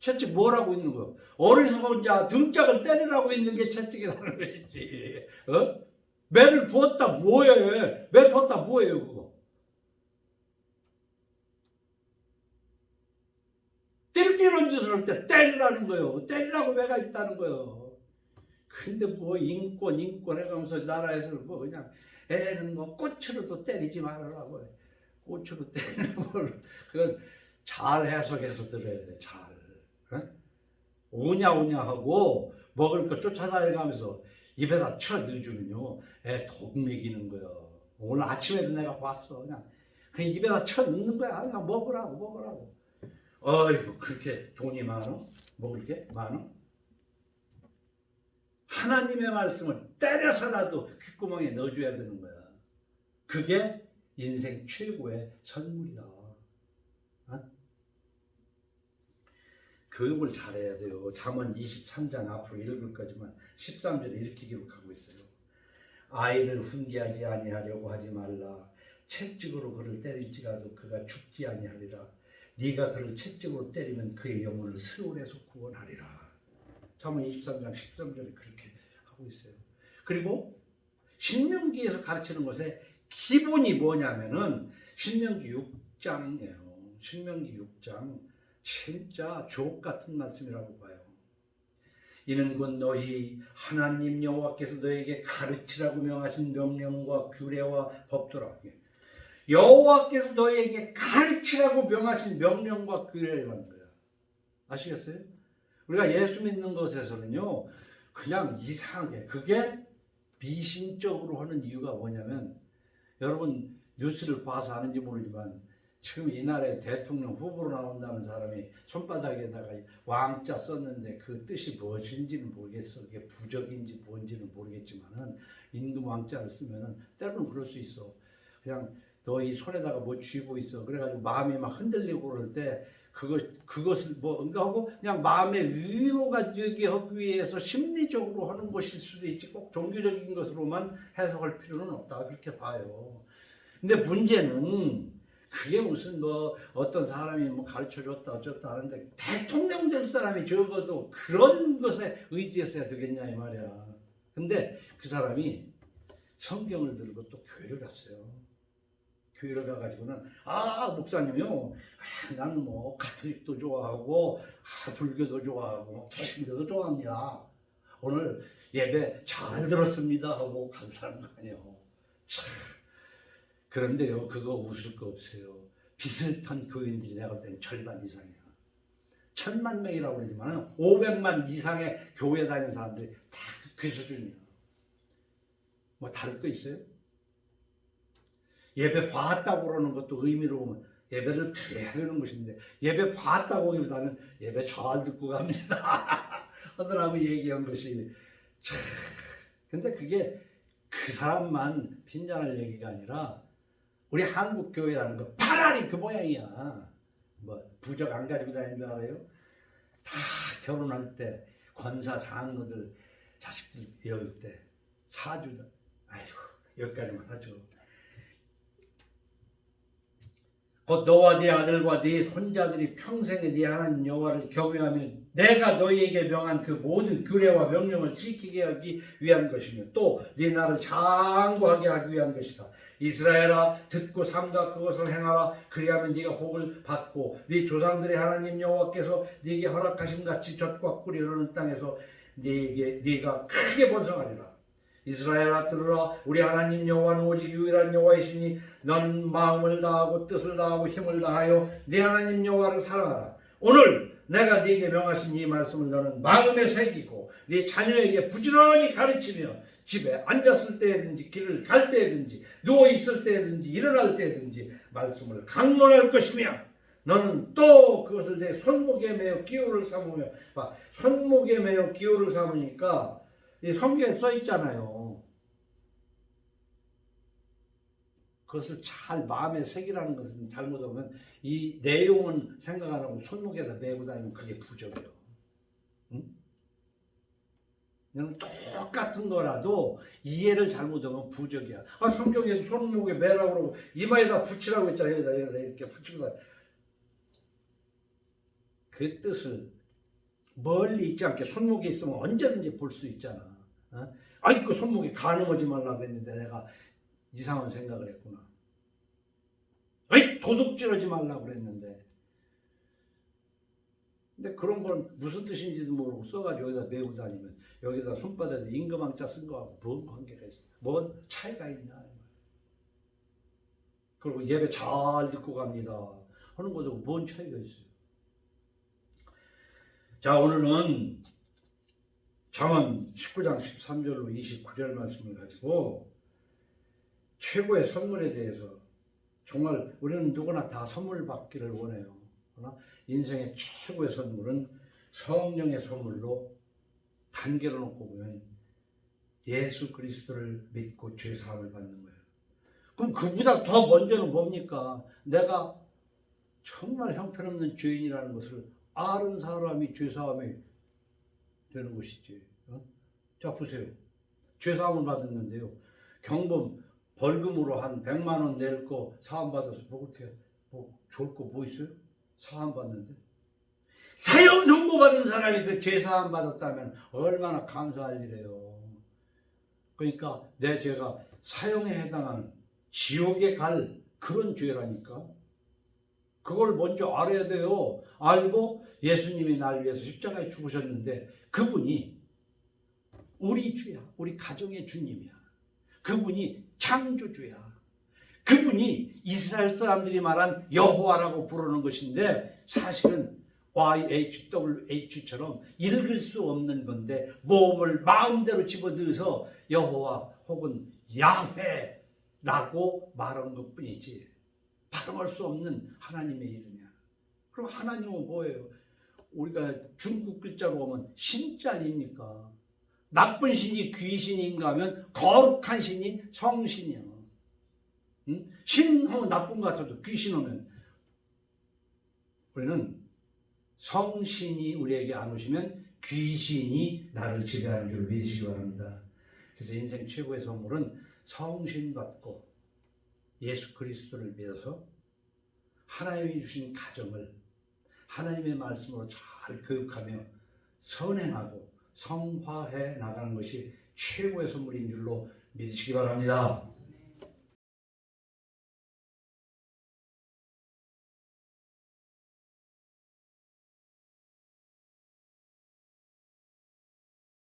채찍 뭐라고 있는 거야? 어리석은 자 등짝을 때리라고 있는 게 채찍이라는 것이지. 매를 부었다 뭐해? 매 부었다 뭐예요 그거? 뛸뛰는 짓을 할 때 때리라는 거예요. 때리라고 매가 있다는 거예요. 근데 뭐 인권 해가면서 나라에서는 뭐 그냥 애는 뭐 꽃으로도 때리지 말으라고 해. 꽃으로 때리는 걸 그건 잘 해석해서 들어야 돼. 잘. 오냐 하고 먹을 거 쫓아다니면서 입에다 쳐 넣어주면요 애 독 먹이는 거예요. 오늘 아침에도 내가 봤어. 그냥 입에다 쳐 넣는 거야. 그냥 먹으라고. 어이구 그렇게 돈이 많어? 먹을 게 많어? 하나님의 말씀을 때려서라도 귓구멍에 넣어줘야 되는 거야. 그게 인생 최고의 선물이다. 교육을 잘해야 돼요. 잠언 23장 앞으로 읽을 거지만 13절에 이렇게 기록하고 있어요. 아이를 훈계하지 아니하려고 하지 말라. 채찍으로 그를 때릴지라도 그가 죽지 아니하리라. 네가 그를 채찍으로 때리면 그의 영혼을 스올에서 구원하리라. 잠언 23장 13절에 그렇게 하고 있어요. 그리고 신명기에서 가르치는 것의 기본이 뭐냐면은 신명기 6장이에요. 신명기 6장 진짜 주옥 같은 말씀이라고 봐요. 이는 곧 너희 하나님 여호와께서 너에게 가르치라고 명하신 명령과 규례와 법도라. 여호와께서 너에게 가르치라고 명하신 명령과 규례라는 거야. 아시겠어요? 우리가 예수 믿는 것에서는요 그냥 이상하게 그게 미신적으로 하는 이유가 뭐냐면, 여러분 뉴스를 봐서 아는지 모르지만 지금 이날에 대통령 후보로 나온다는 사람이 손바닥에다가 왕자 썼는데 그 뜻이 무엇인지는 모르겠어. 그게 부적인지 뭔지는 모르겠지만은 임금 왕자를 쓰면은 때로는 그럴 수 있어. 그냥 너 이 손에다가 뭐 쥐고 있어. 그래가지고 마음이 막 흔들리고 그럴 때 그것을 뭔가 하고 그냥 마음의 위로가 되게 하기 위해서 심리적으로 하는 것일 수도 있지, 꼭 종교적인 것으로만 해석할 필요는 없다 그렇게 봐요. 근데 문제는 그게 무슨 뭐 어떤 사람이 뭐 가르쳐줬다 어쩌다 하는데 대통령 될 사람이 적어도 그런 것에 의지했어야 되겠냐 이 말이야. 근데 그 사람이 성경을 들고 또 교회를 갔어요. 교회를 가가지고는 목사님이요, 나는 뭐 가톨릭도 좋아하고 불교도 좋아하고 뭐 개신교도 좋아합니다. 오늘 예배 잘 들었습니다 하고 감사하는 거 아니에요. 참. 그런데요 그거 웃을 거 없어요. 비슷한 교인들이 내가 볼 때는 절반 이상이야. 1000만 명이라고 그러지만 500만 이상의 교회 다니는 사람들이 다 그 수준이야. 뭐 다를 거 있어요? 예배 봤다고 그러는 것도 의미로 보면 예배를 드려야 되는 것인데, 예배 봤다고 하기보다는 예배 잘 듣고 갑니다 하더라고 얘기한 것이 참. 근데 그게 그 사람만 빈잔할 얘기가 아니라 우리 한국 교회라는 거 파라리 그 모양이야. 뭐 부적 안 가지고 다니는 줄 알아요? 다 결혼할 때 권사 장로들 자식들 여길 때 사주다. 아이고 여기까지만 하죠. 곧 너와 네 아들과 네 손자들이 평생에 네 하나님 여호와를 경외하며 내가 너희에게 명한 그 모든 규례와 명령을 지키게 하기 위한 것이며 또 네 나라를 장구하게 하기 위한 것이다. 이스라엘아 듣고 삼가 그것을 행하라. 그리하면 네가 복을 받고 네 조상들의 하나님 여호와께서 네게 허락하신 같이 젖과 꿀이 흐르는 땅에서 네가 크게 번성하리라. 이스라엘아 들으라. 우리 하나님 여호와는 오직 유일한 여호와이시니 너는 마음을 다하고 뜻을 다하고 힘을 다하여 네 하나님 여호와를 사랑하라. 오늘 내가 네게 명하신 이 말씀을 너는 마음에 새기고 네 자녀에게 부지런히 가르치며 집에 앉았을 때든지 길을 갈 때든지 누워있을 때든지 일어날 때든지 말씀을 강론할 것이며 너는 또 그것을 내 손목에 매어 기호를 삼으며 손목에 매어 기호를 삼으니까 이 성경에 써 있잖아요. 그것을 잘 마음에 새기라는 것은 잘못하면 이 내용은 생각 안 하고 손목에다 메고 다니면 그게 부적이에요. 응? 똑같은 거라도 이해를 잘못하면 부적이야. 성경에 손목에 매라고 그러고 이마에다 붙이라고 했잖아요. 여기다 이렇게 붙이고 다. 그 뜻을 멀리 있지 않게 손목에 있으면 언제든지 볼 수 있잖아. 아이 그 손목에 가늠하지 말라고 했는데 내가 이상한 생각을 했구나. 아이 도둑질하지 말라고 그랬는데. 근데 그런 건 무슨 뜻인지도 모르고 써가지고 여기다 메고 다니면 여기다 손바닥에 임금왕자 쓴 거하고 뭔 관계가 있어? 뭔 차이가 있냐? 그리고 예배 잘 듣고 갑니다 하는 것도 뭔 차이가 있어요? 자, 오늘은 잠언 19장 13절로 29절 말씀을 가지고 최고의 선물에 대해서 정말 우리는 누구나 다 선물 받기를 원해요. 그러나 인생의 최고의 선물은 성령의 선물로 단계로 놓고 보면 예수 그리스도를 믿고 죄사함을 받는 거예요. 그럼 그보다 더 먼저는 뭡니까? 내가 정말 형편없는 죄인이라는 것을 아는 사람이 죄사함이 되는 것이지. 자 보세요. 죄사함을 받았는데요. 경범 벌금으로 한 100만 원 낼 거 사함 받아서 뭐 그렇게 뭐 좋을 거 뭐 있어요? 사함 받는데 사형 선고 받은 사람이 그 죄사함 받았다면 얼마나 감사할 일이에요. 그러니까 내 죄가 사형에 해당하는 지옥에 갈 그런 죄라니까. 그걸 먼저 알아야 돼요. 알고 예수님이 날 위해서 십자가에 죽으셨는데 그분이 우리 주야. 우리 가정의 주님이야. 그분이 창조주야. 그분이 이스라엘 사람들이 말한 여호와라고 부르는 것인데 사실은 YHWH처럼 읽을 수 없는 건데 몸을 마음대로 집어넣어서 여호와 혹은 야훼라고 말한 것뿐이지 발음할 수 없는 하나님의 이름이야. 그리고 하나님은 뭐예요? 우리가 중국 글자로 보면 신자 아닙니까? 나쁜 신이 귀신인가 하면 거룩한 신이 성신이야. 응? 신하면 나쁜 것 같아도 귀신 오면 우리는 성신이 우리에게 안 오시면 귀신이 나를 지배하는 줄 믿으시기 바랍니다. 그래서 인생 최고의 선물은 성신 받고 예수 그리스도를 믿어서 하나님이 주신 가정을 하나님의 말씀으로 잘 교육하며 선행하고 성화해 나가는 것이 최고의 선물인 줄로 믿으시기 바랍니다.